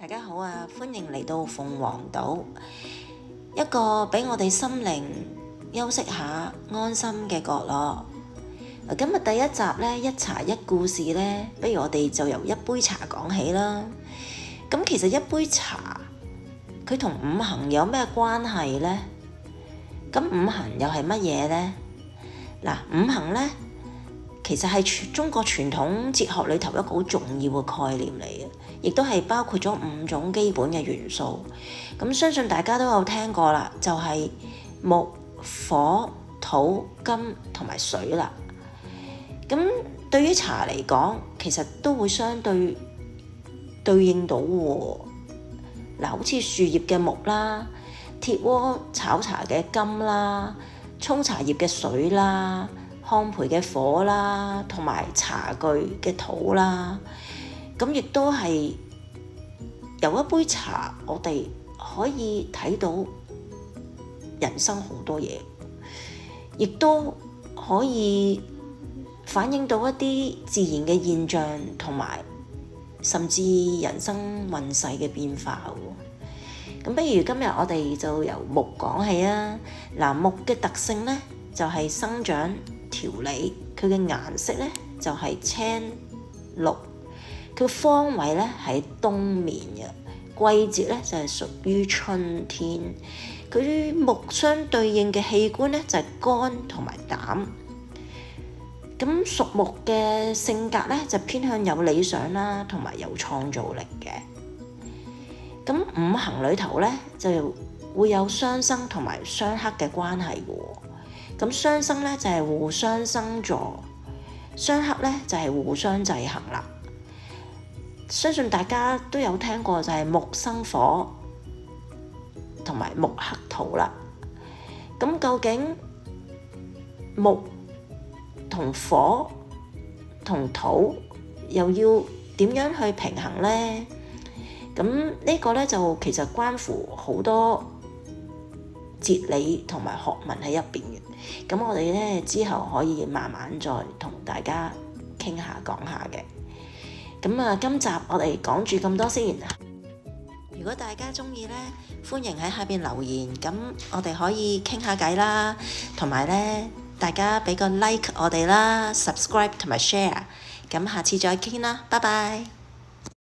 大家好啊，歡迎嚟到鳳凰島，一個俾我哋心靈休息下、安心嘅角落。今日第一集呢，一茶一故事呢，不如我哋就由一杯茶講起啦。咁其實一杯茶，佢同五行有咩關係呢？咁五行又係乜嘢呢？嗱，五行呢，其實係中國傳統哲學裏頭一個好重要嘅概念嚟嘅，亦都係包括咗5種基本嘅元素。咁相信大家都有聽過啦，就係木、火、土、金同埋水啦。咁對於茶嚟講，其實都會相對應到喎。嗱，好似樹葉嘅木啦，鐵鍋炒茶嘅金啦，沖茶葉嘅水啦，烘焙嘅火啦，同埋茶具嘅土啦。咁亦都係由一杯茶，我哋可以睇到人生好多嘢，亦都可以反映到一啲自然嘅現象，同埋甚至人生運勢嘅變化喎。咁不如今日我哋就由木講起啊。嗱，木嘅特性呢，就係生長條理，佢嘅顏色呢，就係青綠，佢方位呢，喺東面嘅，季節呢，就係屬於春天。佢木相對應嘅器官呢，就係肝同埋膽。咁屬木嘅性格呢，就偏向有理想啦，同埋有創造力嘅。咁五行裏頭呢，就會有相生同埋相克嘅關係嘅。咁相生呢，就係互相生助，相克呢，就係互相制衡啦。相信大家都有聽過，就係木生火同埋木克土啦。咁究竟木同火同土又要點樣去平衡呢？咁呢個呢，就其實關乎好多哲理同埋學問喺入邊嘅。咁我哋呢，之後可以慢慢再同大家傾下講下嘅。咁啊，今集我哋講住咁多先。如果大家鍾意呢，歡迎喺下邊留言，咁我哋可以傾下偈啦，同埋呢，大家俾個 like 我哋啦，subscribe 同埋 share，咁下次再傾啦，拜拜。